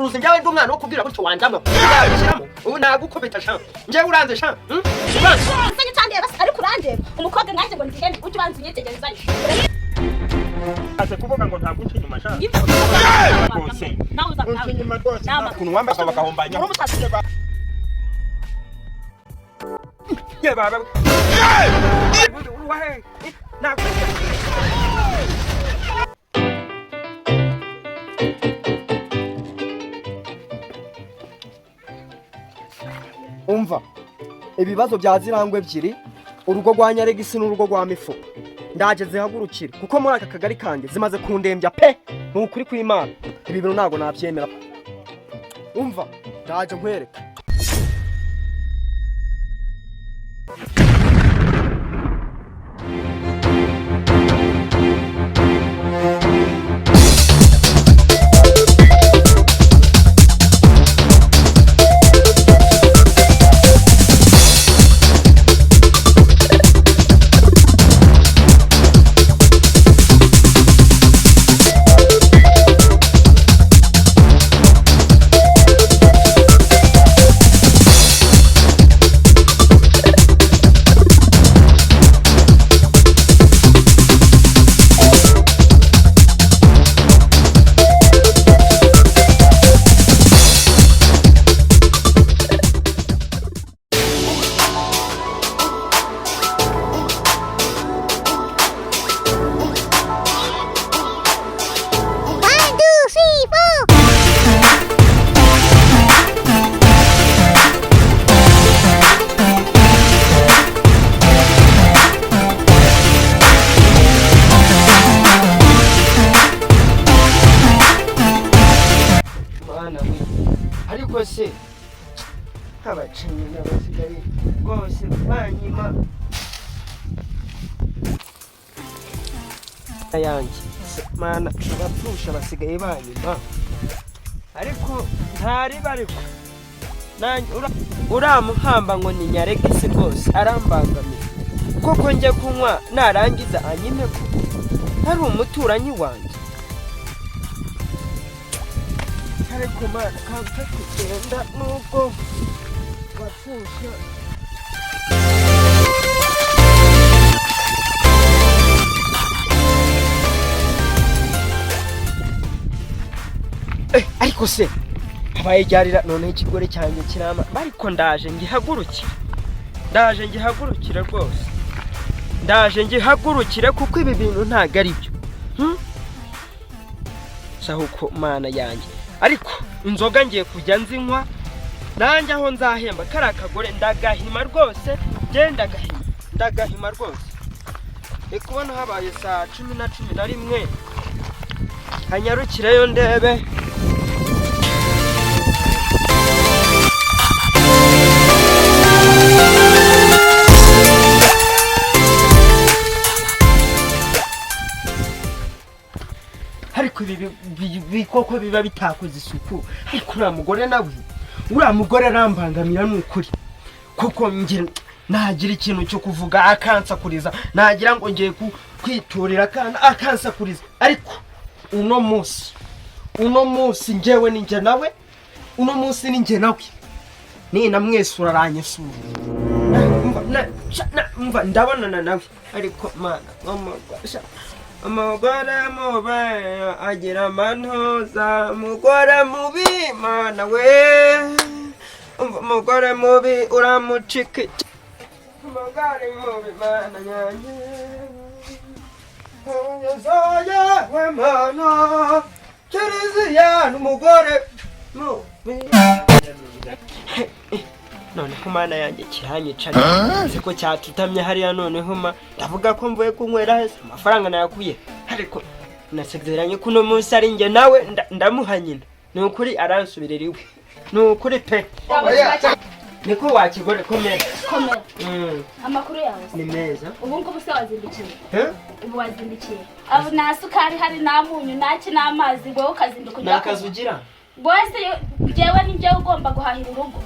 uruzi njyawe ndi umwana wo kubwira gutyo wanjamo yashiramo ubu nagukubita sha njye uranze sha se ngitandiye basi ari kurande umukobwa nkaje ngo ndigende ucyo banze unyetegereza ase kuvuga ngo ntabwo uci nyuma sha uci nyuma rwose ukuntu wambaye bakahombanya ye baba umva ibibazo bya zirangwe ebyiri urugo rwa Nyaregisi n'urugo rwa Mifu ndaje zihagurukira kuko muri aka kagari kanjye zimaze kundembya pe mu kuri kw'Imana ibi bintu ntago nabyemera umva ndaje nkwereka ariko se abacinyi n'abasigaye rwose banyima yanjye mana abapfusha basigaye banyima ariko ntari bariko nanjye uramuhamba ngo ni Nyaregisi rwose arambangamiye koko njye kunywa narangiza anyime kuko hari umuturanyi wanjye ariko mana kanka kugenda nubwo wapfusha ariko se habaye ryarira none ikigore cyanjye kirama ariko ndaje ngihagurukire rwose ndaje ngihagurukire kuko ibi bintu ntago ari byo sahuko mana yanjye ariko inzoga ngiye kujya nzinywa nanjye aho nzahemba kari akagore ndagahima rwose ndagahima rwose kubona habaye saa 10:11 hanyarukireyo ndebe ariko ibi koko biba bitakoze isuku ariko uriya mugore arambangamira n'ukuri kuko njye nagira ikintu cyo kuvuga akansakuriza nagira ngo ngiye kwiturira akansakuriza ariko uno munsi njyewe ninjye nawe uno munsi ninjye nawe nina mwese uraranyesura umva ndabonana nawe ariko mana umugore mubi agira amantuza umugore mubi mana we umugore mubi uramucika umugore mubi mana yanjye uyozoye we mana kiriziya n'umugore mubi noneho mana yanjye kiranyica siko cyatutamye hariya noneho ndavuga ko mvuye kunywera hese amafaranga nayakuye ariko nasezeranye ko uno munsi ari njye nawe ndamuha nyina ni ukuri aransubirira iwe ni ukuri pe niko wakigore komera amakuru yawe ni meza ubu ngubu se wazindukiye ubu wazindukiye abo nta sukari hari nta munyu naki n'amazi wowe ukazinduka nakazugira bose jewe ni njye ugomba guhahira urugo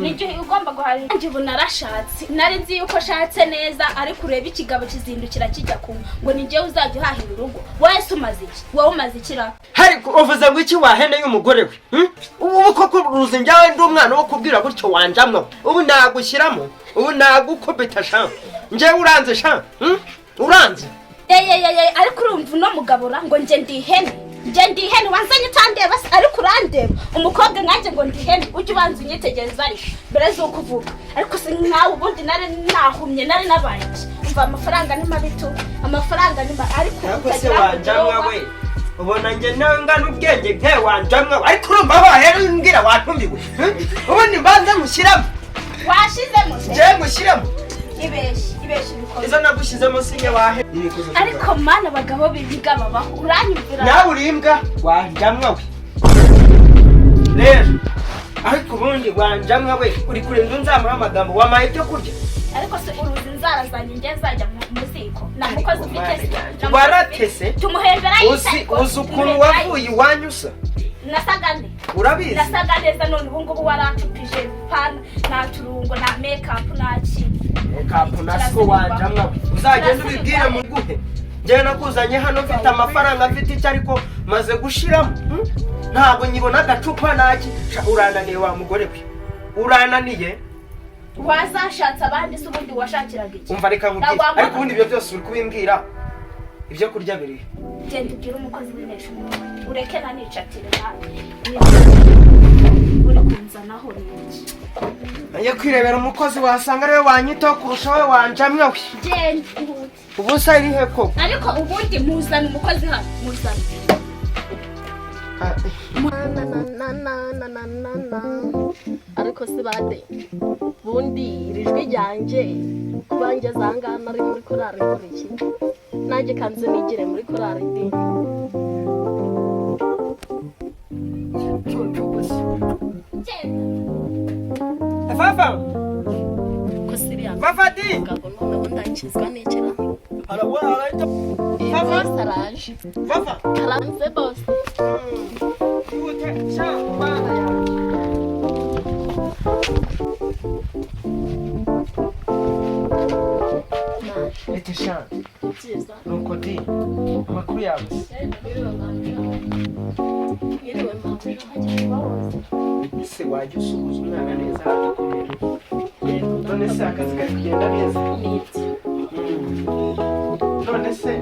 n'igihe ugomba guharira njye ubu narashatse nari nzi yuko shatse neza ariko ureba ikigabo kizindukira kijya kumwe ngo ni njyewe uzajya uhahira urugo wese umaze iki wowe umaze ikira ariko uvuze ngo iki wahene y'umugore we ubu koko ruzi njyawe ndi umwana wo kubwira gutyo wanjamwo ubu nagushyiramo ubu nagukubita sha njyewe uranze sha uranze ariko urumva uno mugabura ngo njye ndi ihene wanzanye utandeba ariko urandeba umukobwa nkanjye ngo ndi ihene ujye ubanza unyitegereza ariko mbere z'uko uvuga ariko si nkawe ubundi nari nahumye nari nabaye umva amafaranga ni mabitu amafaranga ni mabi ariko se wanjamwa we ubona njye nawe ngana ubwenge nke wanjamwa ariko urumva wahera umbwira wantumbiwe ubundi mbanza mushyiramo washizemo se njye mushyiramo ibeshyi bikoze izo nagushyizemo sinye wahe ariko mana abagabo bibiga babaho uranyumvira nawe urimbwa wanjamwa we rero ariko ubundi wanjamwa we uri kurenza unzamuha amagambo wamaye ibyo kurya ariko se uruzi inzara zanjye njye nzajya mu ziko na mukozi ufite se waratese tumuhembera yicaye uzi ukuntu wavuye iwanyu usa nasaga nde urabizi nasaga neza none ubu ngubu waracupije pana nta turungo nta makeup nta kintu makeup nasko wanjamwa uzagenda ubibwire mu guhe njye nakuzanye hano mfite amafaranga mfite icyo ariko maze gushiramo ntabwo nyibona agacupa naki urananiye wa mugore we urananiye wazashatse abandi se ubundi washakiraga iki umva reka nkubwire ariko ubundi ibyo byose uri kubimbwira ibyo kurya biri genda ubwire umukozi w'inesha umutwe ureke nanicatire nawe uri kunzanaho n'iki ajya kwirebera umukozi wasanga ariwe wanyitaho kurusha we wanjamwe we genda ubusa iri he koko ariko ubundi muzana umukozi hano muzana ariko si bade bundi iri jwi ryanjye kuba ngeze aha ngaha nari muri korari nkora iki nanjye kanze nigire muri korari ndi Fafa ko siriya Fafa di ngabo noneho ndakizwa n'ikira arabona arahita Fafa saraje Fafa karanze boss ute sha bana yawe ete sha cyiza nuko di amakuru yawe yiriwe mpamvu hagiye bawoze se wajya usuhuza umwana neza atakumera none se akazi kari kugenda neza none se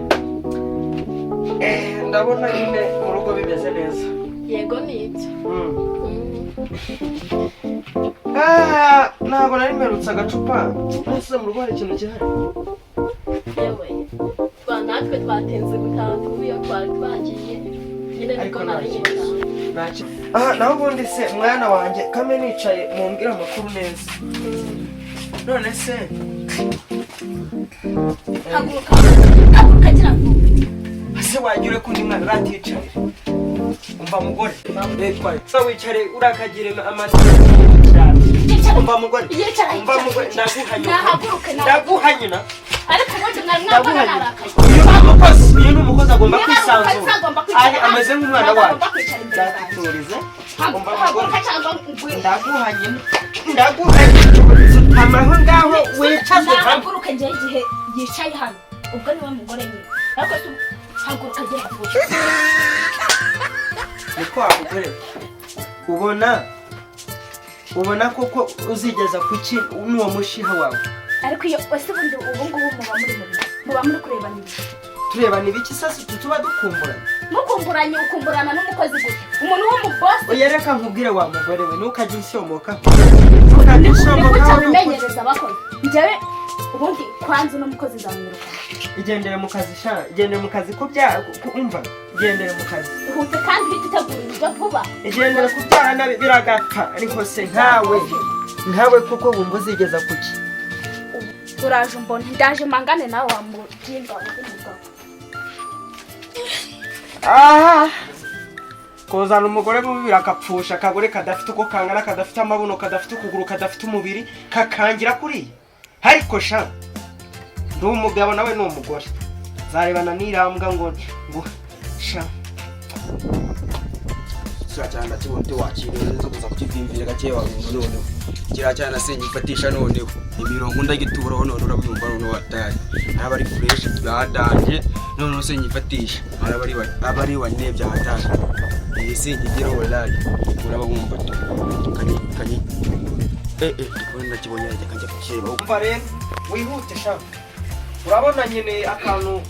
ndabona nyine mu rugo bimeze neza yego nibyo ntabwo nari mperutse agacupa ese mu rugo hari ikintu gihari yewe natwe twatinze gutaha kuba iyo twari twagiye nyine niko nari ntacyo naho ubundi se mwana wanjye kame nicaye mumbwire amakuru neza none se haguruka gira ngo ese wagira ure kundi mwana uraticarira umva mugore witwaye wicare urakagire amatara umva mugore umva mugore ndaguhanyina ariko ubundi mwari mwabona narakaye uyu ni umukozi agomba kwisanzura ari ameze nk'umwana wacu ndatuturize umva mugore ndaguhanyina amaho ngaho wicaze haguruka njye igihe yicaye hano ubwo niwe mugore nyine ariko haguruka gira ngo niko wakugore ubona koko uzigeza ku ki n'uwo mushiha wawe ariko iyo wese ubundi ubu ngubu muba muri kurebana ibiki turebana ibiki sasa tuba dukumburanye mukumburanye ukumburana n'umukozi gute umuntu w'umubosi oya reka nkubwire wa mugore we ntukajye usomoka nikuca bimenyereza abakozi njyewe ubundi kwanza uno mukozi zamwirukana igendere mu kazi sha igendere mu kazi umva igendere mu kazi ihute kandi uhita utegura ibiryo vuba igendere kubyara nabi biragapfa ariko se nkawe kuko wumva uzigeza kuki uraje umbona ndaje mangane nawe wamujinga w'umugabo kuzana umugore mubi birakapfusha akagore kadafite uko kangana kadafite amabuno kadafite ukuguru kadafite umubiri kakangira kuriya ariko sha ndi umugabo nawe ni umugore zarebana n'irambwa ngo sha sura cyane kibondo wakiriye zo kuza kukivimvira gake wa none kira cyane senyifatisha none imirongo ndagituraho none urabumva none wataye abari fresh badanje none senyifatisha abari wanebya hataje senyigero wallahi urabumva kani ndikubona kibonye rya kanje kukireba umva rero wihute sha urabona nyine akantu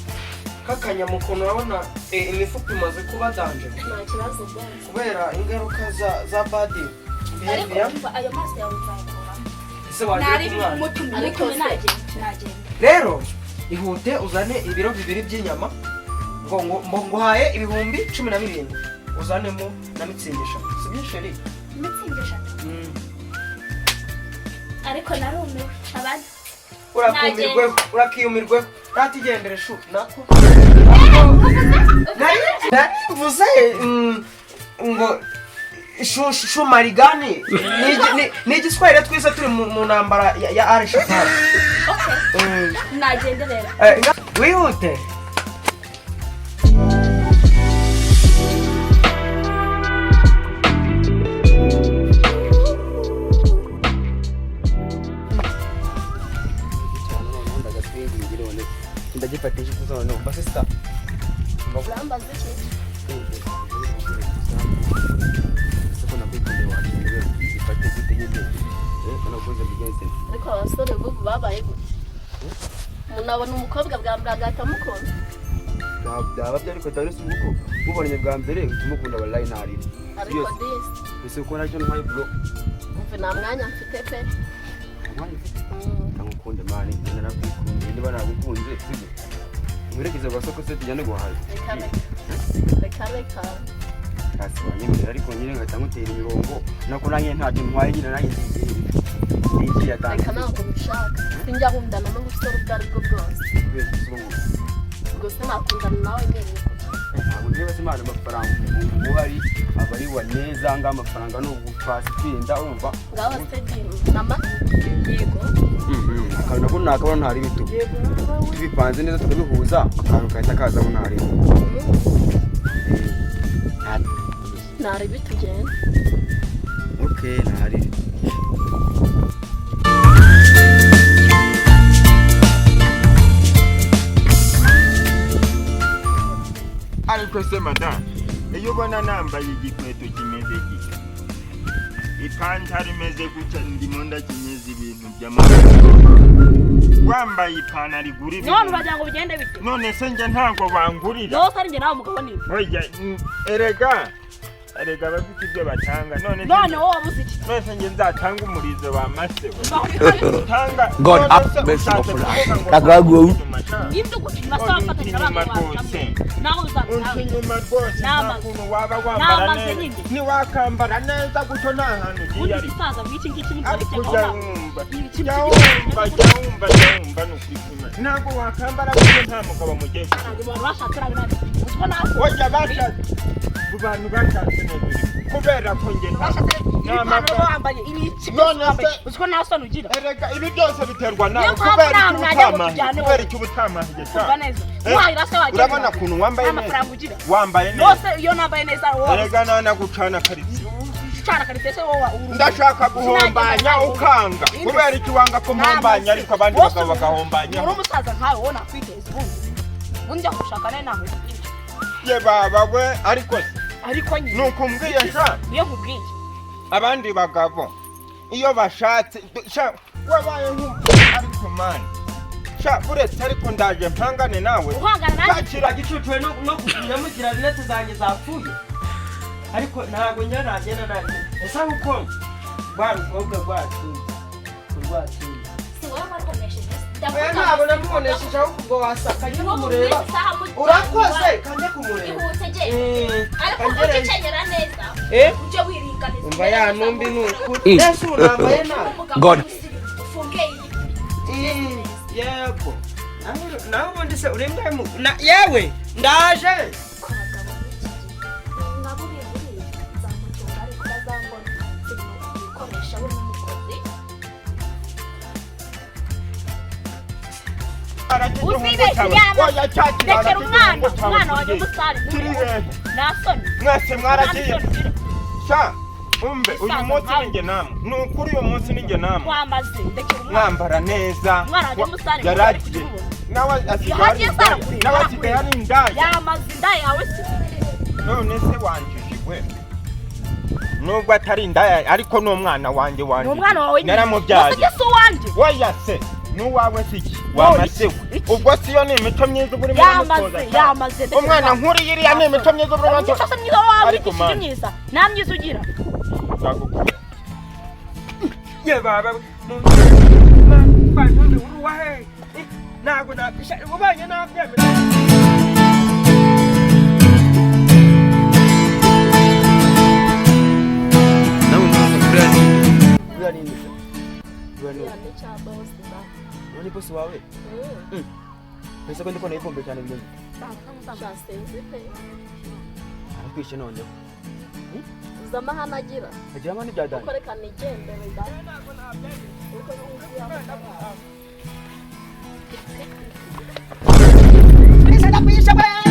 kakanyamukono urabona imifuka imaze kuba danje nta kibazo bwose kubera ingaruka za badi ariko umva ayo maso yawe uzayakora ese waje kumwana mutumye ariko nagenda rero ihute uzane ibiro 2 by'inyama ngo haye ibihumbi 17 uzanemo na mitsingisha sibyisheri mitsingisha ariko narume abandi urakiyumirweho ratigendere shu nako vuze ngo shu marigani ni igiswahili twize turi mu ntambara ya Al-Shabaab. nagenderera wihute ndagifatisha tuzone basi sta uramba ziki ariko abasore bubu babaye gute munabona umukobwa bwa mbere mukunda byaba byariko tarisi uko mubonye bwa mbere tumukunda wallahi nari ariko this ese uko nacyo ntwaye bro umve nta mwanya mfite pe ndamukunda mani narakwikunda niba nagukunze sibyo mwerekeze basoko se tujyane guhaza reka kasi wanyemera ariko nyine ngatangutera imirongo nako nanjye ntacyo ntwaye nyine nanjye iki yatanga reka ntabwo mbishaka sinjya nkundana n'umusore ubwo ari bwo bwose gusa nakundana nawe nyine ntabwo niba se imana amafaranga uhari abari wa neza nga amafaranga no gufasa kwinda urumva ngaho se mama yego akantu nako nakabona ntari bitu tubipanze neza tukabihuza akantu kahita kazamo ntari ntari bitugenda okay ntari ariko se madame iyo ubona nambaye igikweto kimeze gitya ipantaro imeze gutya ndimo ndakinyeza ibintu wambaye ipantaro igurira none uragira ngo bigende bite none se njye ntabwo bangurira yose ari njye nawe mugabo ni oya erega bafite ibyo batanga none wowe wabuze iki none se njye nzatanga umurizo wa masebo God have mercy upon us tagago ibyo gukina safatanya n'abantu naho uzakora inyuma rwose nta kuntu waba wambara neza niwakambara neza gutyo nta hantu ugiye ari umusaza w'iki ngiki ni jya nukwipima ntabwo wakambara gutyo nta mugabo mugiye oya bashatse abantu bashatse neza kubera ko njye uziko nta soni ugira erega ibi byose biterwa nawe kubera icyo ubutamahiye urabona ukuntu wambaye neza wambaye neza iyo nambaye neza erega nanagucana karitsiye wowe ndashaka guhombanya ukanga kubera icyo wanga ko mpombanya ariko abandi bagabo bagahombanya uri umusaza nkawe wowe nakwiteza ubundi gushaka nawe nawe ye baba we ariko nyine nuko mbwiye sha iyo nkubwiye abandi bagabo iyo bashatse sha wabaye ariko mani sha buretse ariko ndaje mpangane nawe uhangana nawe kira gicucuwe no kugira rinete zanjye zapfuye ariko ntabwo nagenda nawe ese uko rwabikobwa rwacu si wowe warukonesheje ntabwo namubonesheje ahubwo ubwo wasaka njye kumureba urakoze kanjye kumureba ihute genda ariko ukicenyera neza ujye wiringaniza umva ya numbi n'ukuri nese unambaye nabi God ufunge yego nawe ubundi se urembwaye yewe ndaje rekera umwana wanjye umusare nasoni mwese mwaragiye umbe uyu munsi ninjye namwe nukuri uyu munsi ninjye namwe wamaze ndekera umwana mwambara neza mwarajye musare yaragiye nawe asigaye ari indaya yamaze indaya yawe se none se wanjijwe nubwo atari indaya ariko n'umwana wanjye ni umwana wawe naramubyaye wase uwanjye oya se n'uwawe siki wamasewe ubwo siyo ni imico myiza uri muri yamaze umwana nkuri yiriya ni imico myiza uri muri imico myiza wamwigishije myiza nta myiza ugira ye baba bantu uruwahe ntabwo nakisha ubanye nabyemera Ni bosi wawe? Pesa kwenda kona ipombe cyane bigeze. Arakwishe noneho. Zama hanagira. Agira mani byadani. Ukoreka nigende wenda. Nisa na kuisha baya.